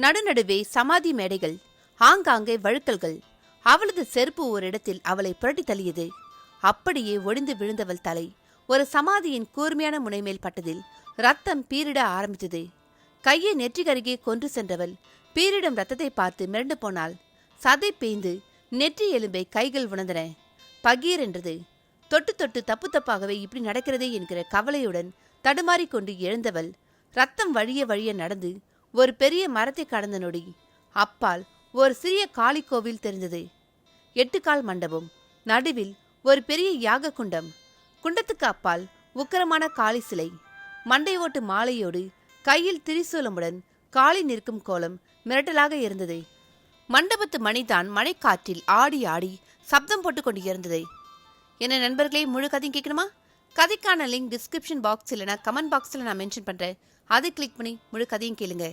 நடுநடுவே சமாதி மேடைகள், ஆங்காங்கே வழுக்கல்கள். அவளது செருப்பு ஒரு இடத்தில் அவளை புரட்டி தள்ளியது. அப்படியே ஒடிந்து விழுந்தவள் தலை ஒரு சமாதியின் கூர்மையான முனைமேல் பட்டதில் ரத்தம் பீரிட ஆரம்பித்தது. கையை நெற்றிக்கருகே கொன்று சென்றவள் பீரிடும் ரத்தத்தை பார்த்து மிரண்டு போனாள். சதை பேய்ந்து நெற்றி எலும்பை கைகள் உணர்ந்தன. பகீர் என்றது. தொட்டு தொட்டு தப்பு தப்பாகவே இப்படி நடக்கிறதே என்கிற கவலையுடன் தடுமாறிக்கொண்டு எழுந்தவள் ரத்தம் வழிய வழிய நடந்து ஒரு பெரிய மரத்தை கடந்த நொடி அப்பால் ஒரு சிறிய காளி கோவில் தெரிந்தது. 8 கால் மண்டபம், நடுவில் ஒரு பெரிய யாக குண்டம், குண்டத்துக்கு அப்பால் உக்கரமான காளி சிலை, மண்டை ஓட்டு மாலையோடு கையில் திரிசூலமுடன் காளி நிற்கும் கோலம் மிரட்டலாக இருந்தது. மண்டபத்து மணிதான் மழைக்காற்றில் ஆடி ஆடி சப்தம் போட்டு கொண்டு இருந்தது. என்ன நண்பர்களே, முழு கதையும் கேட்கணுமா? கதைக்கான லிங்க் டிஸ்கிரிப்ஷன் பாக்ஸ் இல்லைனா கமெண்ட் பாக்ஸில் நான் மென்ஷன் பண்ணுறேன். அதை கிளிக் பண்ணி முழு கதையும் கேளுங்க.